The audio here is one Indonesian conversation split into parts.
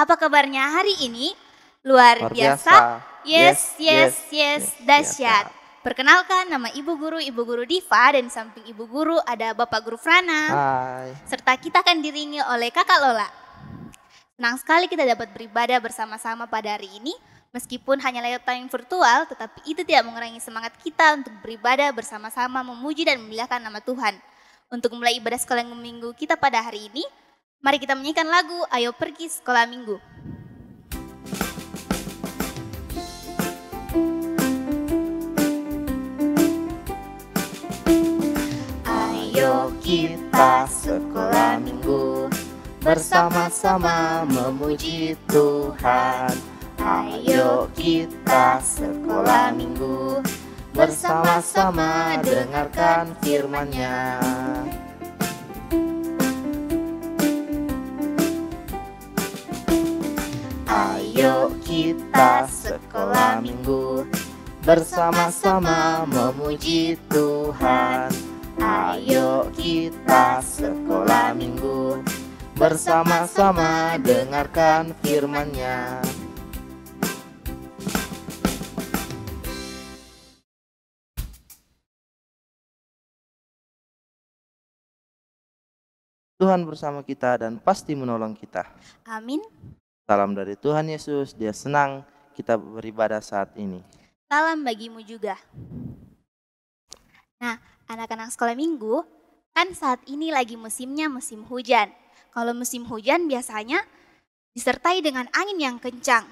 Apa kabarnya hari ini? Luar Luar biasa? biasa. Yes, yes, yes, dahsyat. Dahsyat. Perkenalkan, nama Ibu Guru Diva, dan samping Ibu Guru ada Bapak Guru Frana. Hai. Serta kita akan diiringi oleh Kakak Lola. Senang sekali kita dapat beribadah bersama-sama pada hari ini. Meskipun hanya lewat tayang virtual, tetapi itu tidak mengurangi semangat kita untuk beribadah bersama-sama, memuji dan memuliakan nama Tuhan. Untuk mulai ibadah sekolah minggu kita pada hari ini, mari kita menyanyikan lagu Ayo Pergi Sekolah Minggu. Ayo kita sekolah minggu, bersama-sama memuji Tuhan. Ayo kita sekolah minggu, bersama-sama dengarkan firman-Nya. Ayo kita sekolah minggu, bersama-sama memuji Tuhan. Ayo kita sekolah minggu, bersama-sama dengarkan firman-Nya. Tuhan bersama kita dan pasti menolong kita. Amin. Salam dari Tuhan Yesus, Dia senang kita beribadah saat ini. Salam bagimu juga. Nah, anak-anak sekolah minggu, kan saat ini lagi musimnya musim hujan. Kalau musim hujan biasanya disertai dengan angin yang kencang.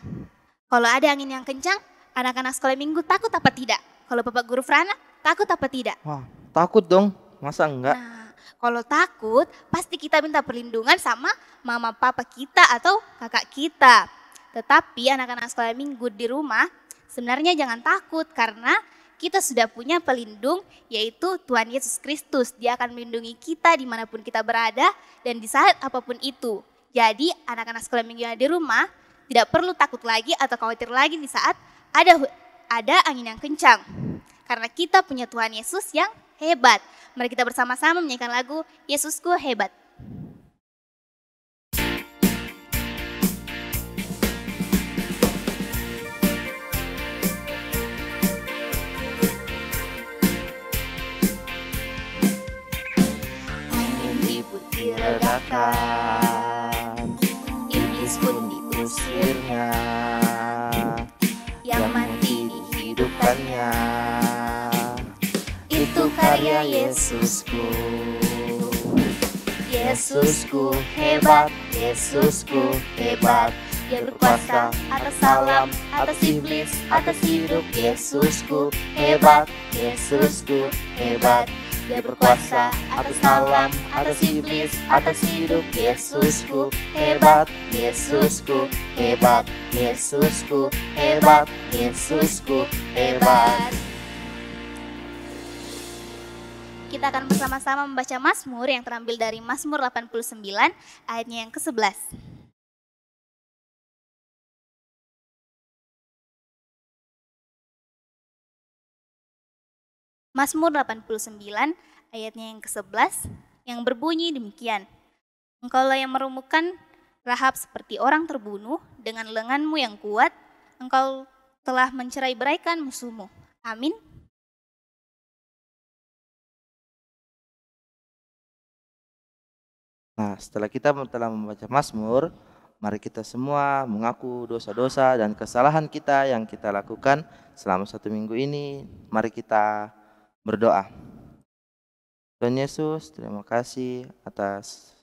Kalau ada angin yang kencang, anak-anak sekolah minggu takut apa tidak? Kalau Bapak Guru Frana, takut apa tidak? Wah, takut dong, masa enggak? Nah, kalau takut, pasti kita minta perlindungan sama mama papa kita atau kakak kita. Tetapi anak-anak sekolah minggu di rumah, sebenarnya jangan takut karena kita sudah punya pelindung, yaitu Tuhan Yesus Kristus. Dia akan melindungi kita dimanapun kita berada dan di saat apapun itu. Jadi anak-anak sekolah minggu yang di rumah tidak perlu takut lagi atau khawatir lagi di saat ada angin yang kencang. Karena kita punya Tuhan Yesus yang hebat. Mari kita bersama-sama menyanyikan lagu Yesusku Hebat. Diredakan, iblis pun diusirnya, yang mati dihidupkannya. Itu karya Yesusku. Yesusku hebat, Yesusku hebat. Dia berkuasa atas alam, atas iblis, atas hidup. Yesusku hebat, Yesusku hebat. Dia berkuasa atas alam, atas iblis, atas hidup. Yesusku hebat, Yesusku hebat, Yesusku hebat, Yesusku hebat. Kita akan bersama-sama membaca Mazmur yang terambil dari Mazmur 89 ayatnya yang ke-11. Mazmur 89 ayatnya yang ke-11 yang berbunyi demikian. Engkaulah yang merumukkan Rahab seperti orang terbunuh, dengan lenganmu yang kuat, engkau telah mencerai-beraikan musuhmu. Amin. Nah, setelah kita telah membaca Mazmur, mari kita semua mengaku dosa-dosa dan kesalahan kita yang kita lakukan selama 1 minggu ini. Mari kita berdoa. Tuhan Yesus, terima kasih atas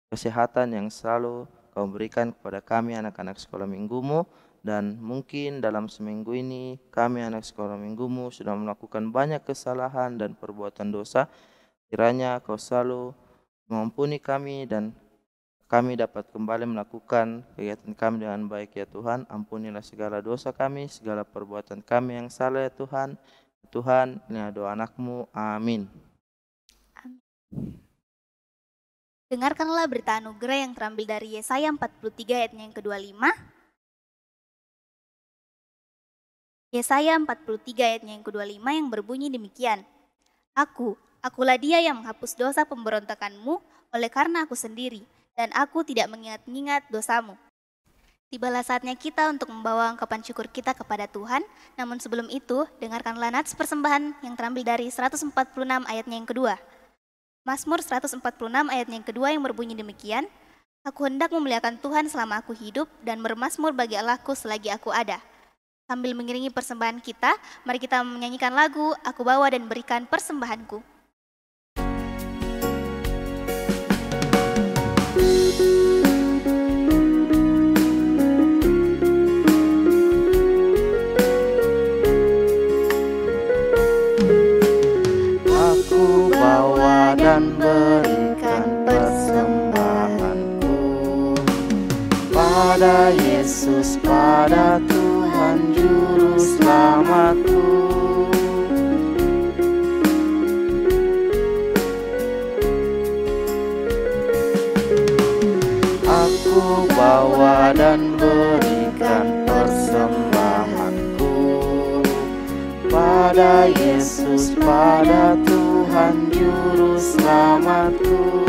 kesehatan yang selalu Kau berikan kepada kami anak-anak sekolah minggumu. Dan mungkin dalam seminggu ini kami anak sekolah minggumu sudah melakukan banyak kesalahan dan perbuatan dosa. Kiranya Kau selalu mengampuni kami dan kami dapat kembali melakukan kegiatan kami dengan baik ya Tuhan. Ampunilah segala dosa kami, segala perbuatan kami yang salah ya Tuhan. Tuhan, ini doa anak-Mu. Amin. Dengarkanlah berita anugerah yang terambil dari Yesaya 43 ayatnya yang ke-25. Yesaya 43 ayatnya yang ke-25 yang berbunyi demikian. Akulah dia yang menghapus dosa pemberontakanmu oleh karena aku sendiri, dan aku tidak mengingat-ingat dosamu. Tibalah saatnya kita untuk membawa ungkapan syukur kita kepada Tuhan. Namun sebelum itu, dengarkanlah nats persembahan yang terambil dari 146 ayatnya yang kedua. Mazmur 146 ayatnya yang kedua yang berbunyi demikian, Aku hendak memuliakan Tuhan selama aku hidup dan bermazmur bagi Allahku selagi aku ada. Sambil mengiringi persembahan kita, mari kita menyanyikan lagu Aku Bawa dan Berikan Persembahanku. Aku bawa dan berikan persembahanku pada Yesus, pada Tuhan Juru Selamatku. Aku bawa dan berikan persembahanku pada Yesus, pada Tuhan Juru Selamatku.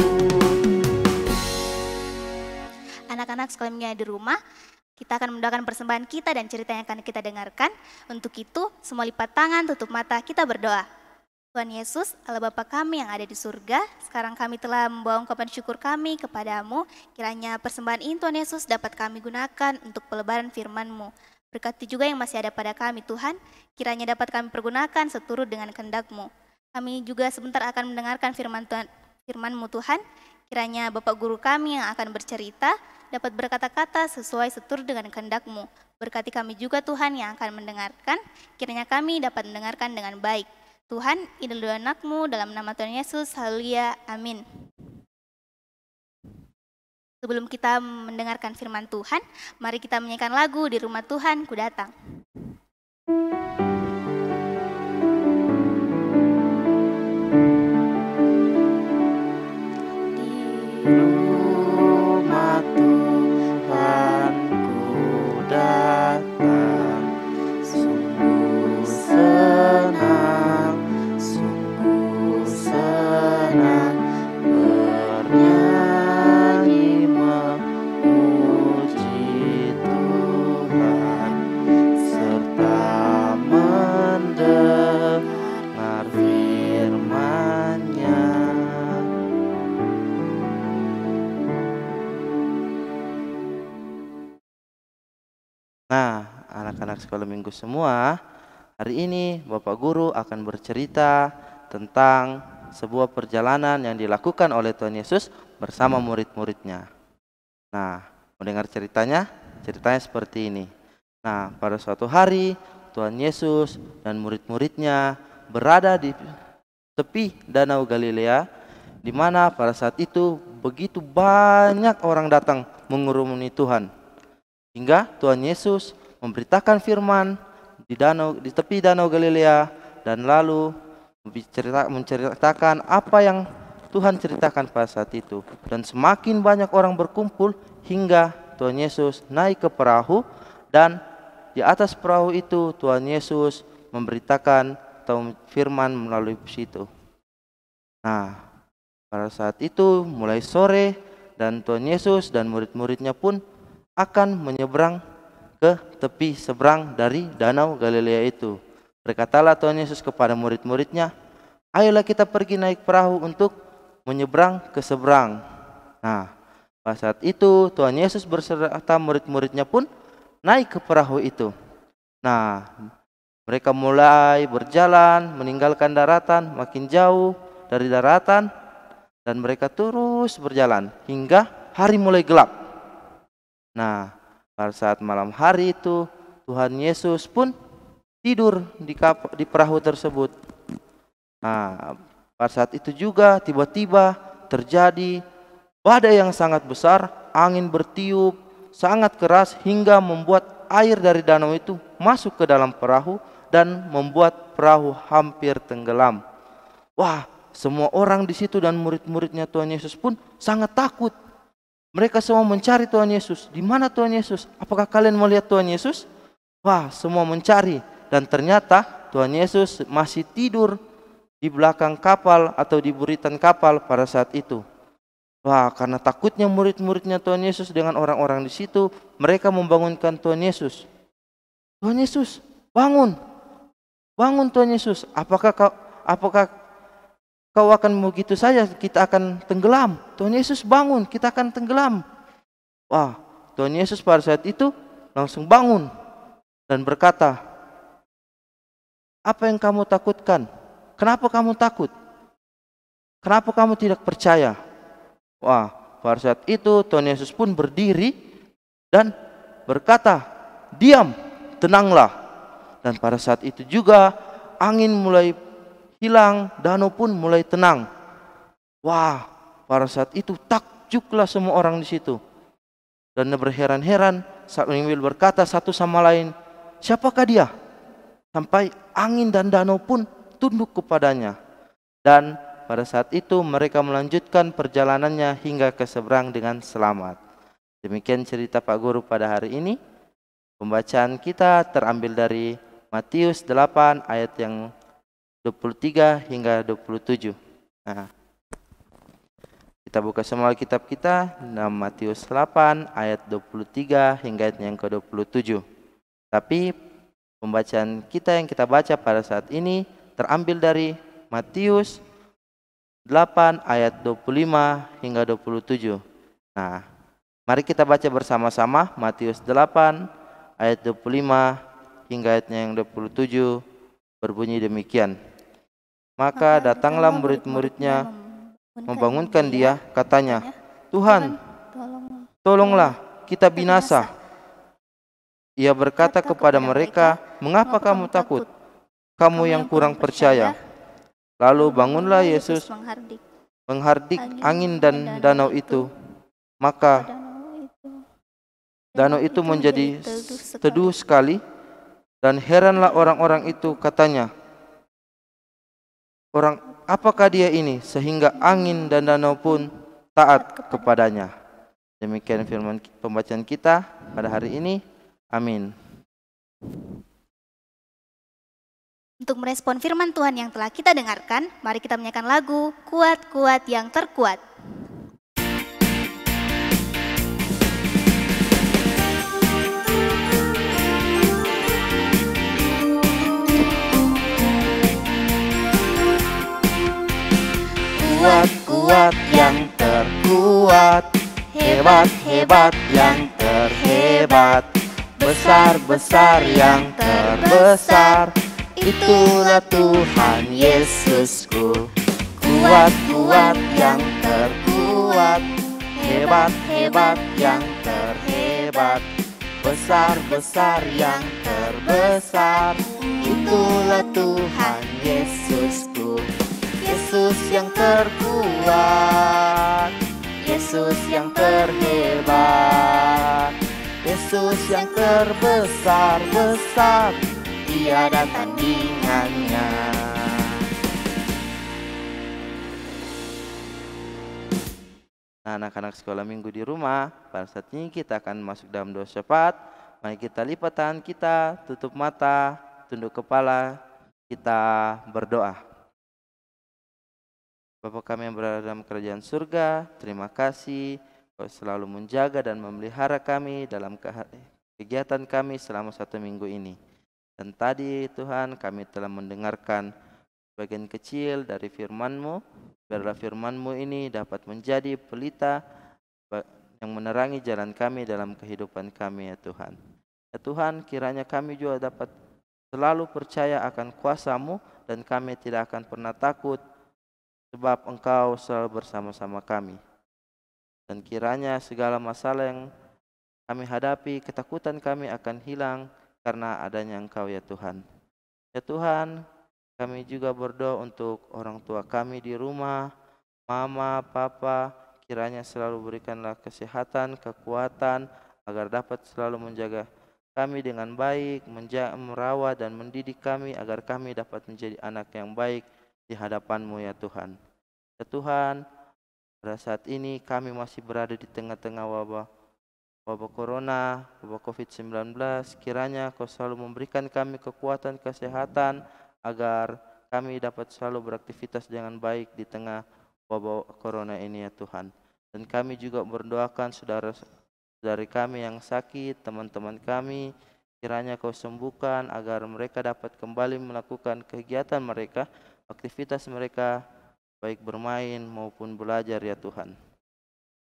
Anak-anak sekolahnya di rumah, kita akan mendoakan persembahan kita dan cerita yang akan kita dengarkan. Untuk itu, semua lipat tangan, tutup mata, kita berdoa. Tuhan Yesus, Allah Bapa kami yang ada di surga, sekarang kami telah membawa ungkapan syukur kami kepadamu. Kiranya persembahan ini Tuhan Yesus dapat kami gunakan untuk pelebaran firman-Mu. Berkati juga yang masih ada pada kami Tuhan, kiranya dapat kami pergunakan seturut dengan kehendak-Mu. Kami juga sebentar akan mendengarkan firman-Mu Tuhan, kiranya Bapak Guru kami yang akan bercerita dapat berkata-kata sesuai seturut dengan kehendak-Mu. Berkati kami juga Tuhan yang akan mendengarkan, kiranya kami dapat mendengarkan dengan baik. Tuhan, ini doa anak-Mu dalam nama Tuhan Yesus, haleluya, amin. Sebelum kita mendengarkan firman Tuhan, mari kita menyanyikan lagu Di Rumah Tuhan Ku Datang. Di rumah Tuhan ku datang, sungguh senang bernyanyi memuji Tuhan, serta mendengar firman-Nya. Nah, anak-anak sekolah minggu semua, hari ini Bapak Guru akan bercerita tentang sebuah perjalanan yang dilakukan oleh Tuhan Yesus bersama murid-muridnya. Nah, mendengar ceritanya? Ceritanya seperti ini. Nah, pada suatu hari Tuhan Yesus dan murid-muridnya berada di tepi Danau Galilea, di mana pada saat itu begitu banyak orang datang mengurumuni Tuhan. Hingga Tuhan Yesus memberitakan firman di tepi Danau Galilea dan lalu menceritakan apa yang Tuhan ceritakan pada saat itu. Dan semakin banyak orang berkumpul hingga Tuhan Yesus naik ke perahu, dan di atas perahu itu Tuhan Yesus memberitakan atau firman melalui situ. Nah, pada saat itu mulai sore dan Tuhan Yesus dan murid-muridnya pun akan menyeberang ke tepi seberang dari Danau Galilea itu. Berkatalah Tuhan Yesus kepada murid-muridnya, ayolah kita pergi naik perahu untuk menyeberang ke seberang. Nah, pada saat itu Tuhan Yesus berserta murid-muridnya pun naik ke perahu itu. Nah, mereka mulai berjalan meninggalkan daratan, makin jauh dari daratan, dan mereka terus berjalan hingga hari mulai gelap. Nah, pada saat malam hari itu Tuhan Yesus pun tidur di perahu tersebut. Nah, pada saat itu juga tiba-tiba terjadi badai yang sangat besar, angin bertiup sangat keras hingga membuat air dari danau itu masuk ke dalam perahu dan membuat perahu hampir tenggelam. Wah, semua orang di situ dan murid-muridnya Tuhan Yesus pun sangat takut. Mereka semua mencari Tuhan Yesus. Di mana Tuhan Yesus? Apakah kalian melihat Tuhan Yesus? Wah, semua mencari. Dan ternyata Tuhan Yesus masih tidur di belakang kapal atau di buritan kapal pada saat itu. Wah, karena takutnya murid-muridnya Tuhan Yesus dengan orang-orang di situ, mereka membangunkan Tuhan Yesus. Tuhan Yesus, bangun. Bangun Tuhan Yesus. Apakah kau akan begitu saja kita akan tenggelam? Tuhan Yesus bangun, kita akan tenggelam. Wah, Tuhan Yesus pada saat itu langsung bangun dan berkata, apa yang kamu takutkan? Kenapa kamu takut? Kenapa kamu tidak percaya? Wah, pada saat itu Tuhan Yesus pun berdiri dan berkata, diam, tenanglah. Dan pada saat itu juga angin mulai hilang, danau pun mulai tenang. Wah, pada saat itu takjublah semua orang di situ. Dan berheran-heran sambil berkata satu sama lain, siapakah dia? Sampai angin dan danau pun tunduk kepadanya. Dan pada saat itu mereka melanjutkan perjalanannya hingga ke seberang dengan selamat. Demikian cerita Pak Guru pada hari ini. Pembacaan kita terambil dari Matius 8 ayat yang 23 hingga 27. Nah, kita buka semua kitab kita dalam Matius 8 ayat 23 hingga ayat yang ke-27. Tapi pembacaan kita yang kita baca pada saat ini terambil dari Matius 8 ayat 25 hingga 27. Nah, mari kita baca bersama-sama Matius 8 ayat 25 hingga ayatnya yang 27 berbunyi demikian. Maka datanglah murid-muridnya membangunkan dia, katanya, Tuhan, tolonglah kita binasa. Ia berkata kepada mereka, mengapa kamu takut? Kamu yang kurang percaya. Lalu bangunlah Yesus menghardik angin dan danau itu. Maka danau itu menjadi teduh sekali. Dan heranlah orang-orang itu, katanya, apakah dia ini sehingga angin dan danau pun taat kepadanya. Demikian firman pembacaan kita pada hari ini. Amin. Untuk merespon firman Tuhan yang telah kita dengarkan, mari kita menyanyikan lagu Kuat-Kuat yang Terkuat. Kuat-kuat yang terkuat, hebat-hebat yang terhebat, besar-besar yang terbesar, itulah Tuhan Yesusku. Kuat-kuat yang terkuat, hebat-hebat yang terhebat, besar-besar yang terbesar, itulah Tuhan Yesusku. Yesus yang terkuat, Yesus yang terhebat, Yesus yang terbesar-besar, tiada tandingannya. Nah, anak-anak sekolah minggu di rumah, pada saat ini kita akan masuk dalam doa syafaat. Mari kita lipat tangan kita, tutup mata, tunduk kepala, kita berdoa. Bapa kami yang berada dalam kerajaan surga, terima kasih Kau selalu menjaga dan memelihara kami dalam kegiatan kami selama 1 minggu ini. Dan tadi Tuhan kami telah mendengarkan bagian kecil dari firman-Mu. Biarlah firman-Mu ini dapat menjadi pelita yang menerangi jalan kami dalam kehidupan kami ya Tuhan. Ya Tuhan, kiranya kami juga dapat selalu percaya akan kuasa-Mu dan kami tidak akan pernah takut sebab Engkau selalu bersama-sama kami. Dan kiranya segala masalah yang kami hadapi, ketakutan kami akan hilang karena adanya Engkau ya Tuhan. Ya Tuhan, kami juga berdoa untuk orang tua kami di rumah, mama, papa, kiranya selalu berikanlah kesehatan, kekuatan, agar dapat selalu menjaga kami dengan baik, merawat dan mendidik kami, agar kami dapat menjadi anak yang baik di hadapan-Mu ya Tuhan. Ya Tuhan, pada saat ini kami masih berada di tengah-tengah wabah corona, wabah COVID-19. Kiranya Kau selalu memberikan kami kekuatan, kesehatan, agar kami dapat selalu beraktivitas dengan baik di tengah wabah corona ini ya Tuhan. Dan kami juga mendoakan saudara-saudari kami yang sakit, teman-teman kami, kiranya Kau sembuhkan agar mereka dapat kembali melakukan kegiatan mereka, aktivitas mereka, baik bermain maupun belajar ya Tuhan.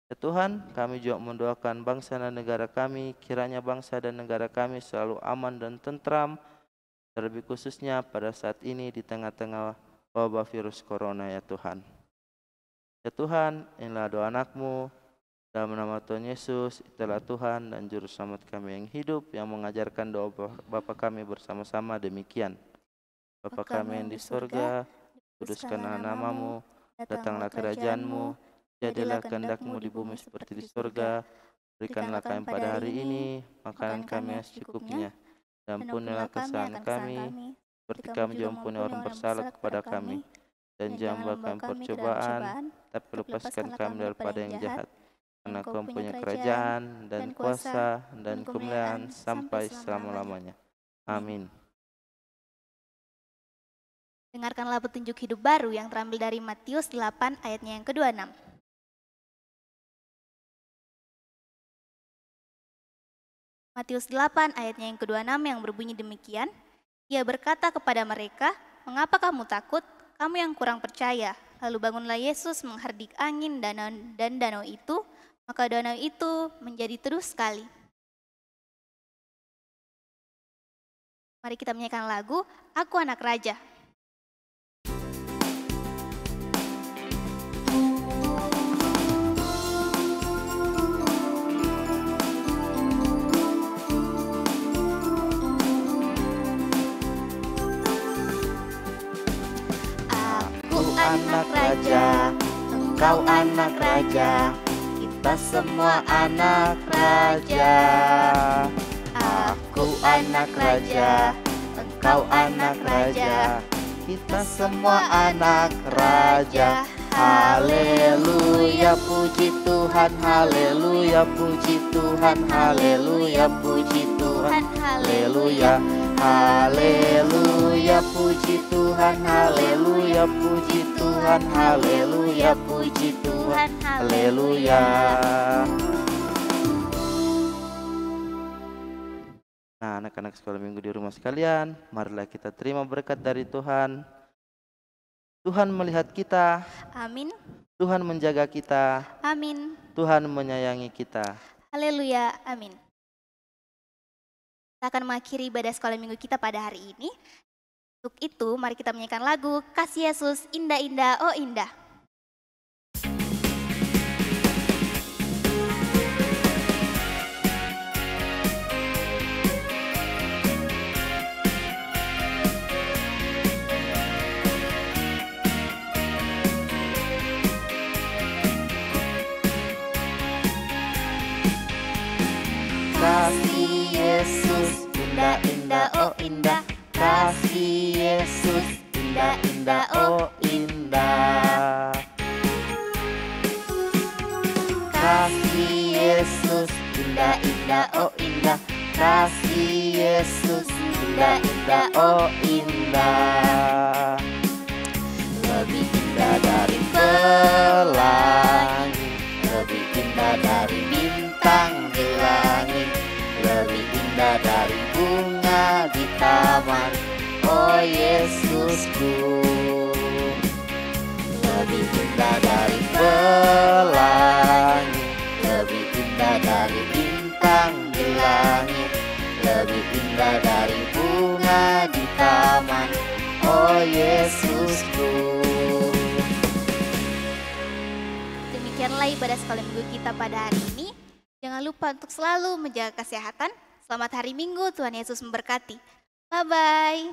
Ya Tuhan, kami juga mendoakan bangsa dan negara kami, kiranya bangsa dan negara kami selalu aman dan tentram, terlebih khususnya pada saat ini di tengah-tengah wabah virus corona ya Tuhan. Ya Tuhan, inilah doa anak-Mu, dalam nama Tuhan Yesus, itulah Tuhan dan Juru Selamat kami yang hidup, yang mengajarkan doa Bapa kami bersama-sama demikian. Bapa kami yang di surga, kuduskanlah nama-Mu, datanglah kerajaan-Mu, jadilah kehendak-Mu di bumi seperti di surga. Berikanlah kami pada hari ini makanan kami yang secukupnya, dan ampunilah kesalahan kami, seperti kami juga ampuni orang bersalah kepada kami. Dan jangan bawa kami percobaan, tapi lepaskan kami daripada yang jahat. Karena Kau punya kerajaan dan kuasa dan kemuliaan sampai selama-lamanya. Amin. Dengarkanlah petunjuk hidup baru yang terambil dari Matius 8 ayatnya yang ke-26. Matius 8 ayatnya yang ke-26 yang berbunyi demikian. Ia berkata kepada mereka, "Mengapa kamu takut? Kamu yang kurang percaya." Lalu bangunlah Yesus menghardik angin dan danau itu, maka danau itu menjadi teduh sekali. Mari kita menyanyikan lagu Aku Anak Raja. Anak raja, engkau anak raja, kita semua anak raja. Aku anak raja, engkau anak raja, kita semua anak raja. Haleluya, puji Tuhan, haleluya, puji Tuhan, haleluya, puji Tuhan, haleluya. Haleluya, puji Tuhan, haleluya, puji Tuhan, haleluya, puji Tuhan, haleluya. Nah, anak-anak sekolah minggu di rumah sekalian, marilah kita terima berkat dari Tuhan. Tuhan melihat kita. Amin. Tuhan menjaga kita. Amin. Tuhan menyayangi kita. Haleluya, amin. Kita akan mengakhiri ibadah sekolah minggu kita pada hari ini. Untuk itu, mari kita menyanyikan lagu Kasih Yesus Indah-Indah, Oh Indah. Kasih Yesus indah-indah, oh indah. Kasih Yesus indah-indah, oh indah. Kasih Yesus indah-indah, oh indah. Kasih Yesus indah-indah, oh indah. Lebih indah dari pelangi, lebih indah dari bintang di langit, lebih indah dari bunga di taman, oh Yesusku. Lebih indah dari pelangi, lebih indah dari bintang di langit, lebih indah dari bunga di taman, oh Yesusku. Demikianlah ibadah sekolah minggu kita pada hari ini. Jangan lupa untuk selalu menjaga kesehatan. Selamat hari Minggu, Tuhan Yesus memberkati. Bye-bye.